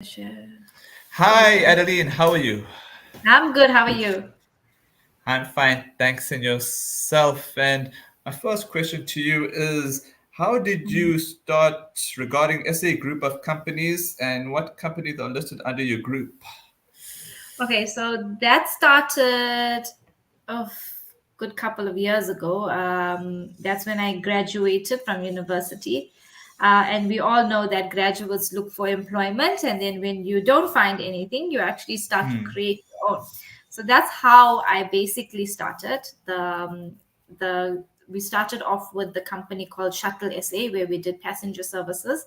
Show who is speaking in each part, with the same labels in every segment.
Speaker 1: Sure.
Speaker 2: Hi, Adeleen. How are you?
Speaker 1: I'm good. How are you?
Speaker 2: I'm fine, thanks. And yourself? And my first question to you is, how did
Speaker 1: Mhm.
Speaker 2: you start regarding SA Group of companies, and what companies are listed under your group?
Speaker 1: Okay, so that started a good couple of years ago. That's when I graduated from university. And we all know that graduates look for employment, and then when you don't find anything, you actually start to
Speaker 2: Hmm.
Speaker 1: create your own. So that's how I basically started. The We started off with the company called Shuttle SA, where we did passenger services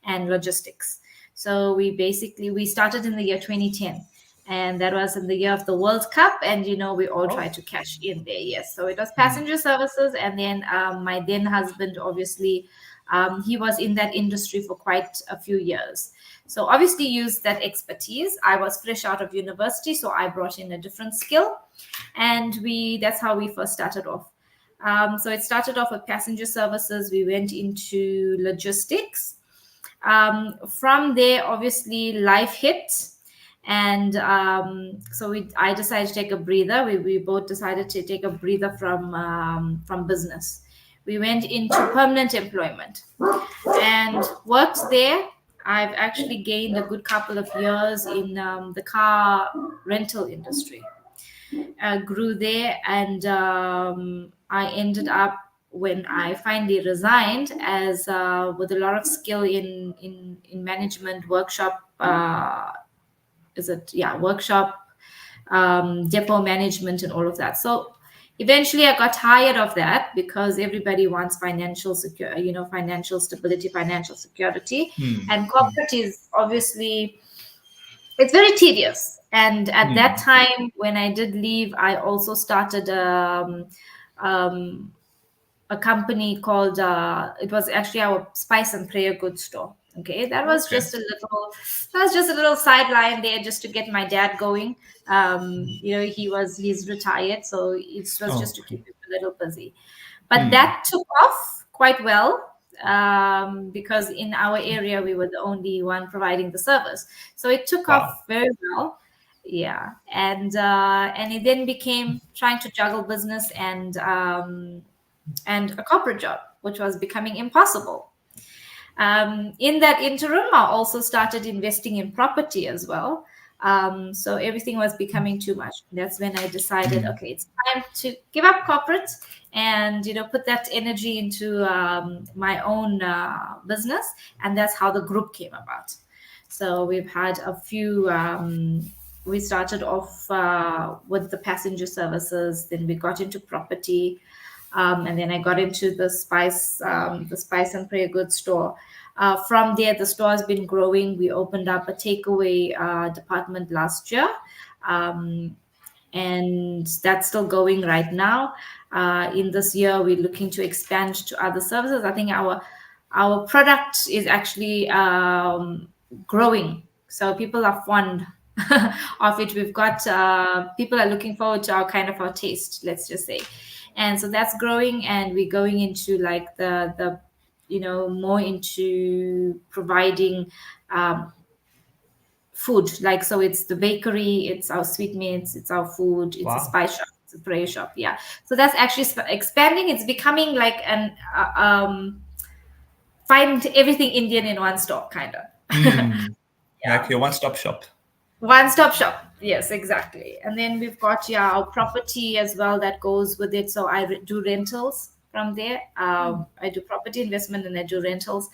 Speaker 1: and logistics. So we started in the year 2010, and that was in the year of the World Cup, and we all
Speaker 2: Oh.
Speaker 1: tried to cash in there. Yes, so it was
Speaker 2: Hmm.
Speaker 1: passenger services, and then my then husband, obviously, he was in that industry for quite a few years. So obviously used that expertise. I was fresh out of university, so I brought in a different skill, and we that's how we first started off. So it started off with passenger services. We went into logistics. From there, obviously, life hit, and I decided to take a breather. We both decided to take a breather from business. We went into permanent employment and worked there. I've actually gained a good couple of years in the car rental industry. Grew there, and I ended up, when I finally resigned, as with a lot of skill in management workshop. Is it Yeah, workshop, depot management, and all of that. So eventually I got tired of that because everybody wants financial stability, financial security,
Speaker 2: Hmm.
Speaker 1: and
Speaker 2: Hmm.
Speaker 1: corporate is obviously, it's very tedious. And at that
Speaker 2: Hmm.
Speaker 1: time when I did leave, I also started um, a company called, it was actually our spice and prayer goods store. Okay,
Speaker 2: Okay.
Speaker 1: that was just a little sideline there, just to get my dad going. He's retired, so it was
Speaker 2: Oh.
Speaker 1: just to keep him a little busy. But
Speaker 2: Hmm.
Speaker 1: that took off quite well, because in our area we were the only one providing the service, so it took
Speaker 2: Wow.
Speaker 1: off very well. Yeah, and it then became trying to juggle business and a corporate job, which was becoming impossible. In that interim, I also started investing in property as well. So everything was becoming too much. That's when I decided,
Speaker 2: Hmm.
Speaker 1: okay, it's time to give up corporate and put that energy into my own business, and that's how the group came about. So we've had a few. We started off with the passenger services, then we got into property, and then I got into the spice and prayer goods store. From there, the store has been growing. We opened up a takeaway department last year, um, and that's still going right now. In this year, we're looking to expand to other services. I think our product is actually growing, so people are fond of it. We've got people are looking forward to our taste, let's just say. And so that's growing, and we're going into like the more into providing food. Like, so it's the bakery, it's our sweetmeats, it's our food, it's a
Speaker 2: Wow.
Speaker 1: spice shop, it's a prayer shop. Yeah, so that's actually expanding. It's becoming like an find everything Indian in one store kind of.
Speaker 2: Hmm. Like
Speaker 1: Yeah,
Speaker 2: your one-stop shop.
Speaker 1: one stop shop. Yes, exactly. And then we've got, yeah, our property as well that goes with it. So do rentals from there. I do property investment and I do rentals.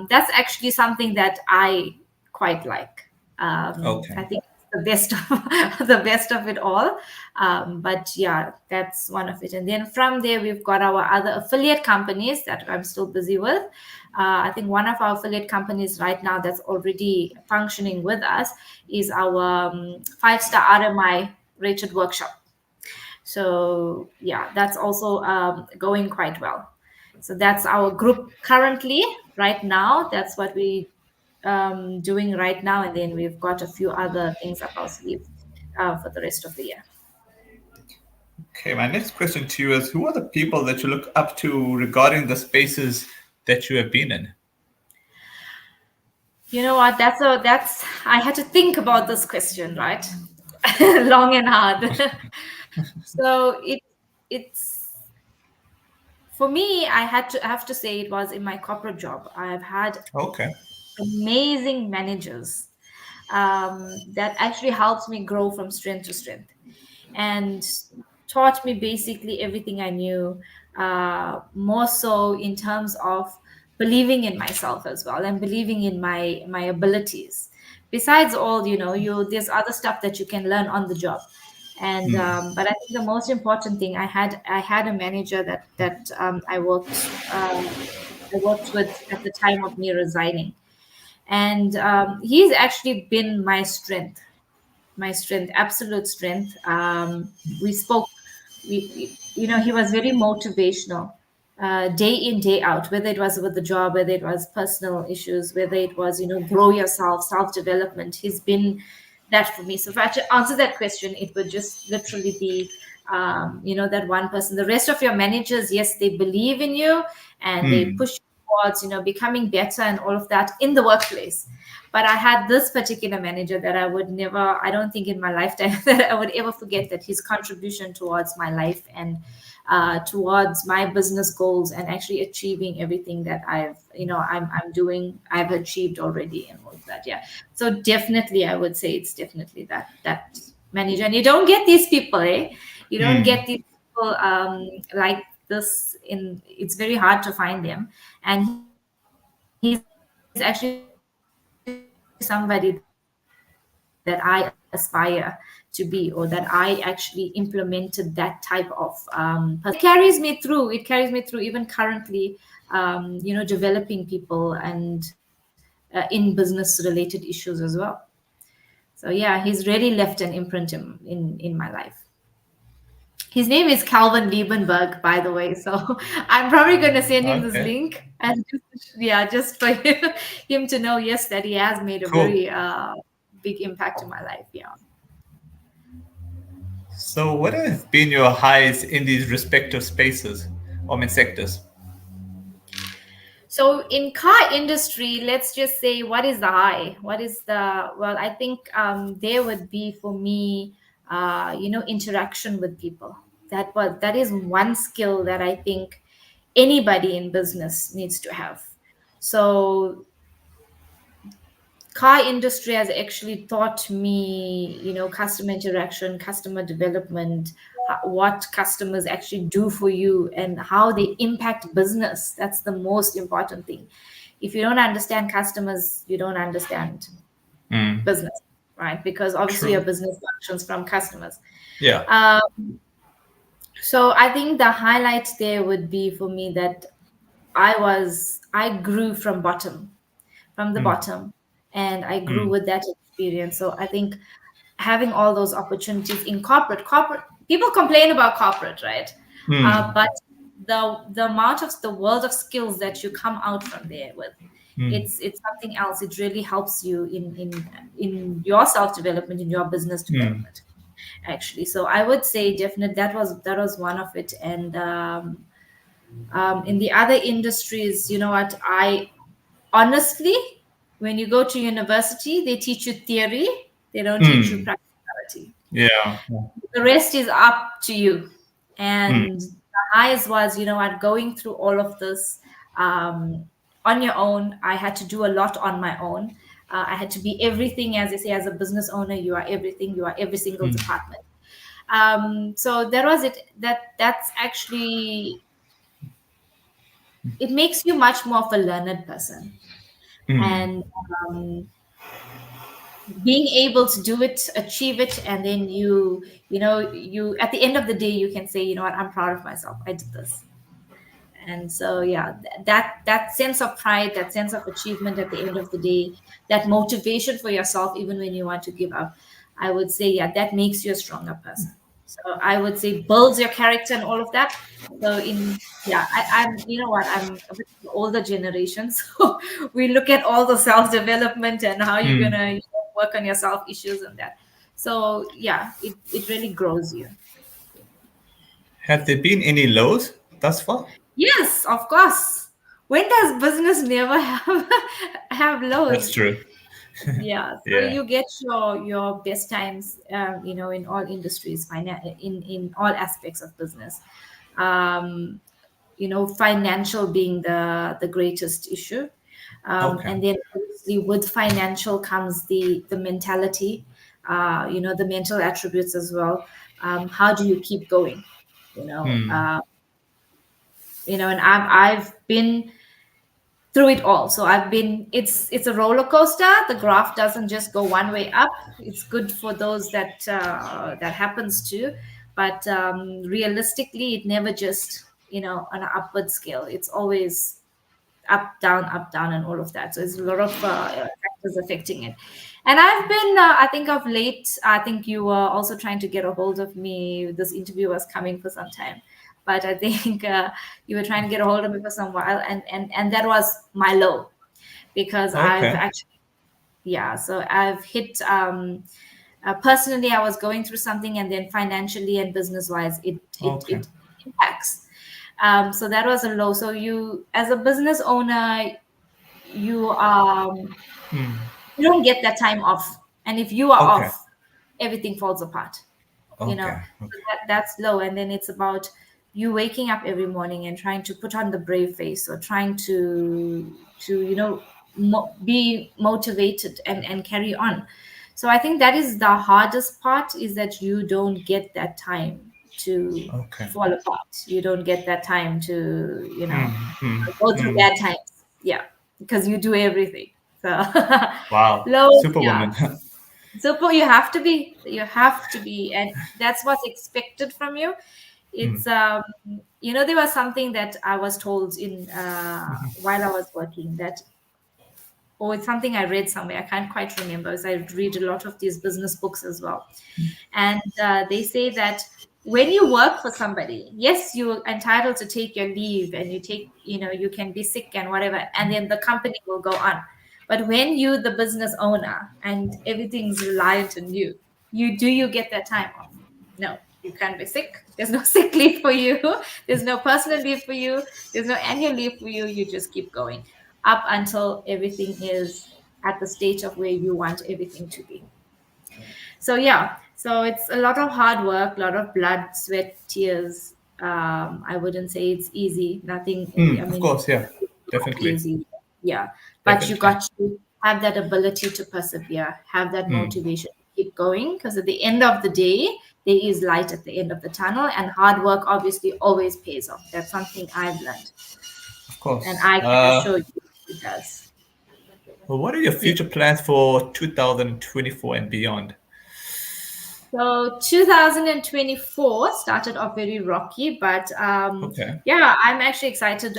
Speaker 1: That's actually something that I quite like.
Speaker 2: Okay.
Speaker 1: I think it's the best of the best of it all. But yeah, that's one of it. And then from there, we've got our other affiliate companies that I'm still busy with. I think one of our affiliate companies right now that's already functioning with us is our five-star RMI rated workshop. So yeah, that's also going quite well. So that's our group currently, right now. That's what we doing right now, and then we've got a few other things up our sleeve for the rest of the year.
Speaker 2: Okay, my next question to you is, who are the people that you look up to regarding the spaces that you have been in?
Speaker 1: You know what? That's I had to think about this question, right? Long and hard. So it's for me, I have to say it was in my corporate job. I've had
Speaker 2: Okay.
Speaker 1: amazing managers that actually helped me grow from strength to strength and taught me basically everything I knew, more so in terms of believing in myself as well and believing in my abilities. Besides all, there's other stuff that you can learn on the job. And but I think the most important thing, I had a manager that I worked with at the time of me resigning, and he's actually been my strength, absolute strength. We spoke, he was very motivational, day in, day out, whether it was with the job, whether it was personal issues, whether it was, grow yourself, self development. He's been that for me. So if I had to answer that question, it would just literally be, that one person. The rest of your managers, yes, they believe in you and they
Speaker 2: Mm.
Speaker 1: push you towards, becoming better and all of that in the workplace. But I had this particular manager that I would never, I don't think in my lifetime that I would ever forget, that his contribution towards my life and towards my business goals and actually achieving everything that I'm doing, I've achieved already and all of that. Yeah. So definitely, I would say it's definitely that manager. And you don't get these people, eh? You don't
Speaker 2: Mm.
Speaker 1: get these people like this it's very hard to find them. And he's actually somebody that I aspire to be, or that I actually implemented that type of personality. And it carries me through. It carries me through even currently, developing people and in business related issues as well. So yeah, he's really left an imprint in my life. His name is Calvin Liebenberg, by the way. So I'm probably going to send him this
Speaker 2: Okay.
Speaker 1: link, and just for him to know, yes, that he has made a
Speaker 2: Cool.
Speaker 1: very big impact in my life. Yeah.
Speaker 2: So, what have been your highs in these respective spaces, I mean sectors?
Speaker 1: So in car industry, let's just say, what is the high? What is the, well, I think there would be for me, interaction with people. That is one skill that I think anybody in business needs to have. So car industry has actually taught me, customer interaction, customer development, what customers actually do for you and how they impact business. That's the most important thing. If you don't understand customers, you don't understand
Speaker 2: Mm.
Speaker 1: business, right? Because obviously your
Speaker 2: True.
Speaker 1: business functions from customers.
Speaker 2: Yeah.
Speaker 1: So I think the highlight there would be for me that I grew from the
Speaker 2: Mm.
Speaker 1: bottom, and I grew
Speaker 2: Mm.
Speaker 1: with that experience. So I think having all those opportunities in corporate people complain about corporate, right?
Speaker 2: Mm.
Speaker 1: But the amount of the world of skills that you come out from there with,
Speaker 2: Mm.
Speaker 1: it's something else. It really helps you in your self development, in your business
Speaker 2: Mm.
Speaker 1: development, actually. So I would say definitely that was one of it. And in the other industries, you know what, I honestly, when you go to university, they teach you theory, they don't teach you
Speaker 2: Mm.
Speaker 1: practicality.
Speaker 2: Yeah.
Speaker 1: The rest is up to you.
Speaker 2: Mm.
Speaker 1: And the highest was, what, going through all of this on your own. I had to do a lot on my own. I had to be everything, as they say, as a business owner, you are everything, you are every single
Speaker 2: Mm.
Speaker 1: department. So that was it. That's actually, it makes you much more of a learned person.
Speaker 2: Mm.
Speaker 1: And being able to do it, achieve it, and then you at the end of the day, you can say, what, I'm proud of myself, I did this. And so yeah, that sense of pride, that sense of achievement at the end of the day, that motivation for yourself even when you want to give up, I would say, yeah, that makes you a stronger person. So I would say builds your character and all of that. So in yeah, I'm, what, I'm a bit of the older generation, so we look at all the self-development and how you're
Speaker 2: Mm.
Speaker 1: gonna, work on your self issues and that. So yeah, it really grows you.
Speaker 2: Have there been any lows thus far?
Speaker 1: Yes, of course. when does business never have have
Speaker 2: That's
Speaker 1: lows?
Speaker 2: true.
Speaker 1: Yeah, so
Speaker 2: Yeah.
Speaker 1: you get your best times, in all industries, in all aspects of business. Um, Financial being the greatest issue,
Speaker 2: Okay.
Speaker 1: and then obviously with financial comes the mentality, the mental attributes as well. How do you keep going? You know,
Speaker 2: Hmm.
Speaker 1: uh, and I've been through it all. So I've been it's a roller coaster. The graph doesn't just go one way up. It's good for those that happens to, but realistically it never just on an upward scale. It's always up down and all of that. So there's a lot of factors affecting it. And I've been I think of late, I think you were also trying to get a hold of me. This interview was coming for some time, but I think you were trying to get a hold of me for some while, and that was my low, because I've
Speaker 2: Okay.
Speaker 1: actually, yeah, so I've hit personally I was going through something, and then financially and business wise
Speaker 2: Okay.
Speaker 1: it impacts. So that was a low. So you, as a business owner, you you don't get that time off, and if you are
Speaker 2: Okay.
Speaker 1: off, everything falls apart.
Speaker 2: Okay.
Speaker 1: So
Speaker 2: Okay.
Speaker 1: that's low. And then it's about you waking up every morning and trying to put on the brave face, or trying to be motivated and carry on. So I think that is the hardest part, is that you don't get that time to
Speaker 2: Okay.
Speaker 1: fall apart. You don't get that time to
Speaker 2: Hmm. Hmm.
Speaker 1: go through
Speaker 2: Hmm.
Speaker 1: bad times. Yeah, because you do everything. So
Speaker 2: Wow.
Speaker 1: low, yeah.
Speaker 2: Superwoman.
Speaker 1: So you have to be, and that's what's expected from you.
Speaker 2: Hmm.
Speaker 1: It's there was something that I was told in while I was working, that, or it's something I read somewhere, I can't quite remember, as I read a lot of these business books as well. And they say that when you work for somebody, yes, you're entitled to take your leave, and you can be sick and whatever, and then the company will go on. But when you, the business owner, and everything's reliant on you, you get that time off? No, you can't be sick. There's no sick leave for you. There's no personal leave for you. There's no annual leave for you. You just keep going up until everything is at the stage of where you want everything to be. So yeah, so it's a lot of hard work, a lot of blood, sweat, tears. I wouldn't say it's easy. Nothing. I
Speaker 2: Of
Speaker 1: mean,
Speaker 2: course. Yeah.
Speaker 1: not
Speaker 2: Definitely.
Speaker 1: easy. Yeah, but you
Speaker 2: Definitely.
Speaker 1: got to have that ability to persevere, have that
Speaker 2: Hmm.
Speaker 1: motivation to keep going, because at the end of the day, there is light at the end of the tunnel, and hard work obviously always pays off. That's something I've learned,
Speaker 2: Of
Speaker 1: and
Speaker 2: course.
Speaker 1: I can assure you it does.
Speaker 2: Well, what are your
Speaker 1: Yeah.
Speaker 2: future plans for 2024 and beyond?
Speaker 1: So 2024 started off very rocky, but
Speaker 2: Okay.
Speaker 1: yeah, I'm actually excited.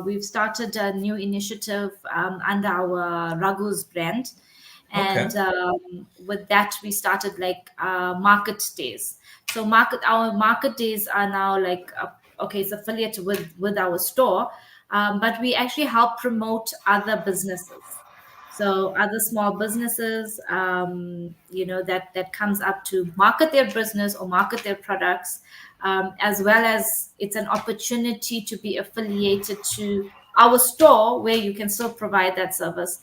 Speaker 1: We've started a new initiative under our Raghu's brand,
Speaker 2: Okay.
Speaker 1: and with that we started like market days. So our market days are now like okay, it's affiliated with our store, but we actually help promote other businesses. So other small businesses, that comes up to market their business or market their products, as well as it's an opportunity to be affiliated to our store, where you can still provide that service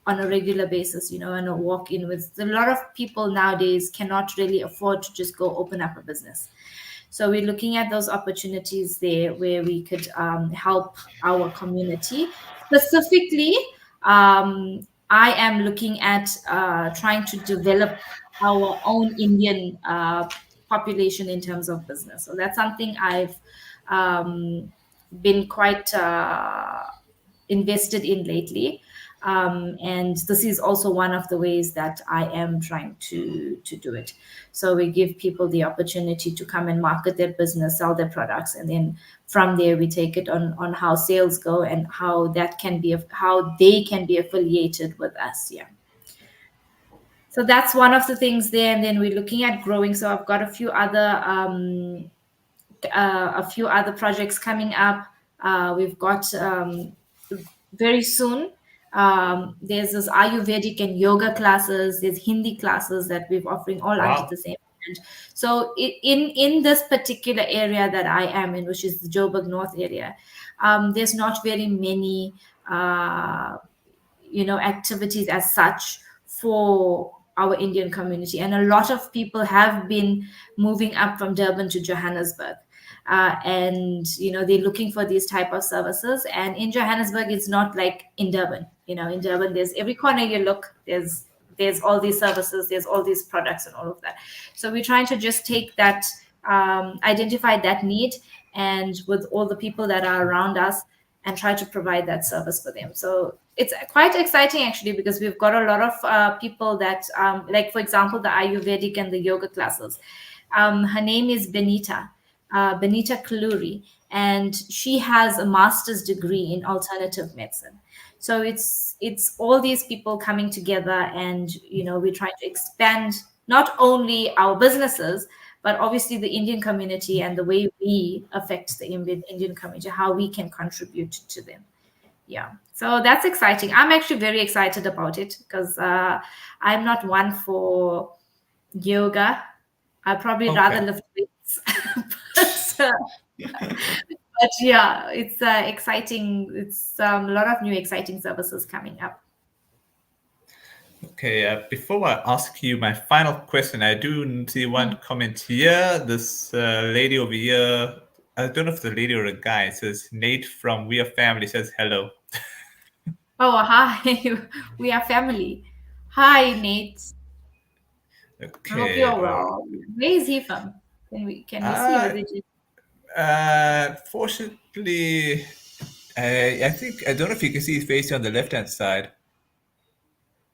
Speaker 1: on a regular basis, and a walk in. With a lot of people nowadays cannot really afford to just go open up a business. So we're looking at those opportunities there, where we could help our community. Specifically, I am looking at trying to develop our own Indian population in terms of business. So that's something I've been quite invested in lately. And this is also one of the ways that I am trying to do it. So we give people the opportunity to come and market their business, sell their products, and then from there we take it on how sales go, and how they can be affiliated with us. Yeah. So that's one of the things there, and then we're looking at growing. So I've got a few other projects coming up. We've got very soon. There's this Ayurvedic and yoga classes. There's Hindi classes that we're offering all under
Speaker 2: Wow.
Speaker 1: the same brand. So in this particular area that I am in, which is the Joburg North area, there's not very many activities as such for our Indian community, and a lot of people have been moving up from Durban to Johannesburg, and they're looking for these type of services. And in Johannesburg, it's not like in Durban. In Durban, there's every corner you look, there's all these services, there's all these products and all of that. So we're trying to just take that, identify that need, and with all the people that are around us, and try to provide that service for them. So it's quite exciting actually, because we've got a lot of people that, like for example, the Ayurvedic and the yoga classes. Her name is Benita Kaluri, and she has a master's degree in alternative medicine. So it's all these people coming together, and we're trying to expand not only our businesses, but obviously the Indian community, and the way we affect the Indian community, how we can contribute to them. Yeah, so that's exciting. I'm actually very excited about it, because I'm not one for yoga. I probably rather
Speaker 2: Okay.
Speaker 1: lift weights. But yeah, it's exciting. It's a lot of new exciting services coming up.
Speaker 2: Okay, before I ask you my final question, I do see one
Speaker 1: Mm.
Speaker 2: comment here. This lady over here, I don't know if it's a lady or a guy, it says Nate from We Are Family says hello.
Speaker 1: Oh, hi. We are family. Hi, Nate. I hope
Speaker 2: Okay.
Speaker 1: you're well. Where is he from? Can we see, or
Speaker 2: Uh,
Speaker 1: is it just...
Speaker 2: Fortunately, I think, I don't know if you can see his face on the left-hand side.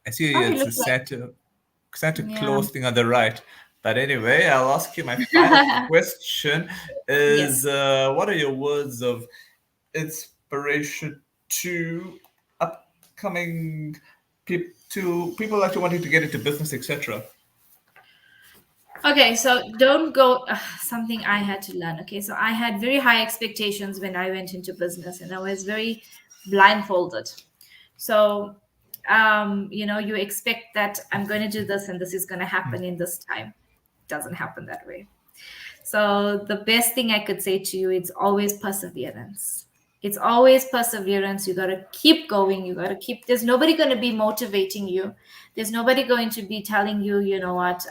Speaker 2: I see
Speaker 1: Oh, he
Speaker 2: it's a
Speaker 1: looks like...
Speaker 2: Santa
Speaker 1: Yeah.
Speaker 2: Claus thing on the right. But anyway, I'll ask you my final question is
Speaker 1: Yes.
Speaker 2: what are your words of inspiration to upcoming to people actually wanting to get into business, etc.?
Speaker 1: Okay, so don't go, something I had to learn. Okay, so I had very high expectations when I went into business, and I was very blindfolded. So, you expect that I'm going to do this and this is going to happen in this time. Doesn't happen that way. So the best thing I could say to you, it's always perseverance. It's always perseverance. You got to keep going. You got to keep, there's nobody going to be motivating you. There's nobody going to be telling you, you know what,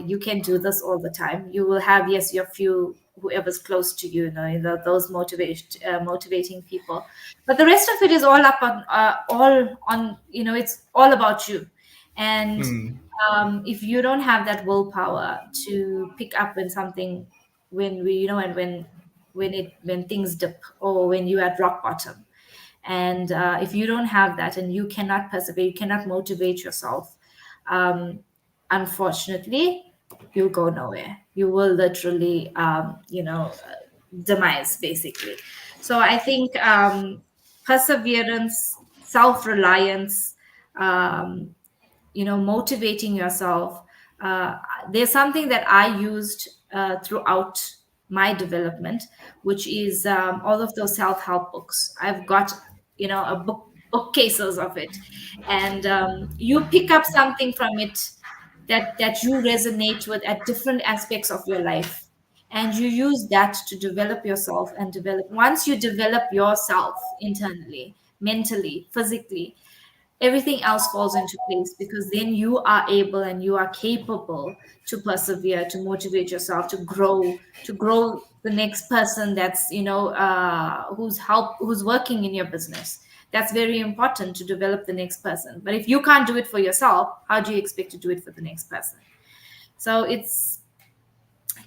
Speaker 1: you can do this all the time. You will have, yes, your few, whoever's close to you, those motivating people. But the rest of it is all up on, it's all about you. And
Speaker 2: Hmm.
Speaker 1: if you don't have that willpower to pick up when something, when we, and when things dip, or when you're at rock bottom, and if you don't have that, and you cannot persevere, you cannot motivate yourself, um, unfortunately, you'll go nowhere. You will literally, demise basically. So I think perseverance, self-reliance, um, motivating yourself. uh, there's something that I used throughout my development, which is all of those self-help books. I've got a bookcases of it, and you pick up something from it that you resonate with at different aspects of your life, and you use that to develop yourself, and develop, once you develop yourself internally, mentally, physically, everything else falls into place, because then you are able and you are capable to persevere, to motivate yourself, to grow the next person that's who's working in your business. That's very important, to develop the next person. But if you can't do it for yourself, how do you expect to do it for the next person? So it's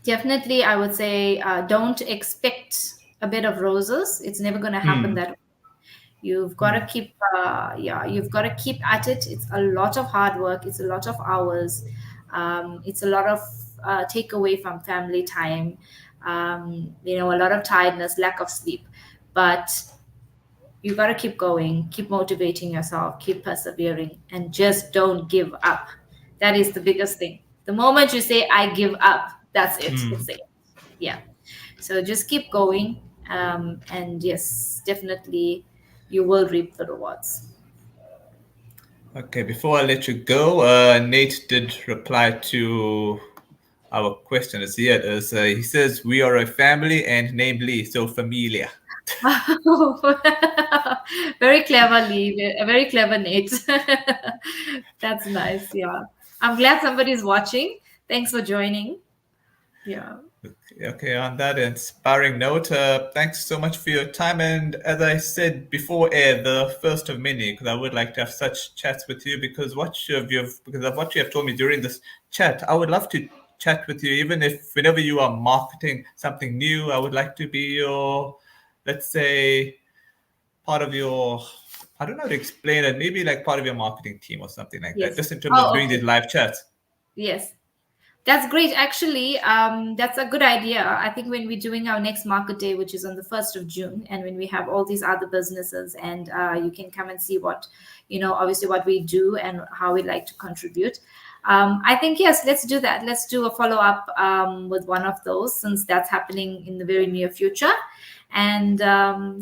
Speaker 1: definitely, I would say, don't expect a bed of roses. It's never going to happen
Speaker 2: Hmm.
Speaker 1: that way. You've got to
Speaker 2: Hmm.
Speaker 1: keep, you've got to keep at it. It's a lot of hard work. It's a lot of hours. It's a lot of take away from family time. A lot of tiredness, lack of sleep. But you got to keep going, keep motivating yourself, keep persevering, and just don't give up. That is the biggest thing. The moment you say, I give up, that's it.
Speaker 2: Hmm.
Speaker 1: It's it. Yeah. So just keep going. And yes, definitely you will reap the rewards.
Speaker 2: Okay, before I let you go, Nate did reply to our question. As here, he says, we are a family and namely, so familia.
Speaker 1: Very cleverly, very clever, Nate. That's nice. Yeah. I'm glad somebody's watching. Thanks for joining. Yeah.
Speaker 2: Okay, on that inspiring note, thanks so much for your time. And as I said before air, the first of many, because I would like to have such chats with you because of what you have told me during this chat, I would love to chat with you, even if whenever you are marketing something new, I would like to be your, let's say, part of your, I don't know how to explain it, maybe like part of your marketing team or something like that,
Speaker 1: Yes.
Speaker 2: just in terms of
Speaker 1: Oh,
Speaker 2: doing these
Speaker 1: okay.
Speaker 2: live chats.
Speaker 1: Yes. That's great. Actually, that's a good idea. I think when we're doing our next market day, which is on the 1st of June, and when we have all these other businesses, and you can come and see what, obviously what we do and how we like to contribute. I think, yes, let's do that. Let's do a follow up with one of those since that's happening in the very near future. And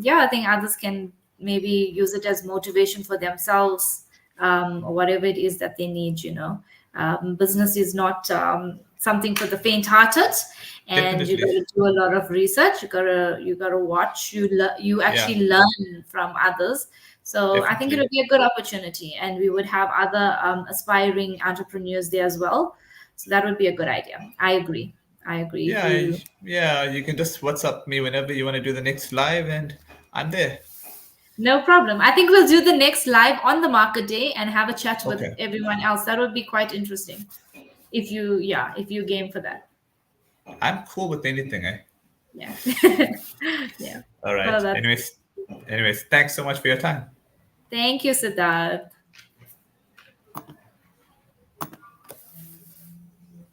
Speaker 1: yeah, I think others can maybe use it as motivation for themselves or whatever it is that they need. Business is not something for the faint-hearted, and you got
Speaker 2: Definitely.
Speaker 1: to do a lot of research. You gotta watch. You
Speaker 2: Yeah,
Speaker 1: actually learn from others. So I think it
Speaker 2: definitely.
Speaker 1: would be a good opportunity, and we would have other aspiring entrepreneurs there as well. So that would be a good idea. I agree. I agree. If
Speaker 2: Yeah,
Speaker 1: you
Speaker 2: yeah, you can just WhatsApp me whenever you want to do the next live, and I'm there.
Speaker 1: No problem. I think we'll do the next live on the market day and have a chat with
Speaker 2: Okay,
Speaker 1: everyone else. That would be quite interesting. If you game for that.
Speaker 2: I'm cool with anything, eh?
Speaker 1: Yeah. Yeah.
Speaker 2: All
Speaker 1: Oh,
Speaker 2: right.
Speaker 1: that's
Speaker 2: Anyways, thanks so much for your time.
Speaker 1: Thank you, Siddharth.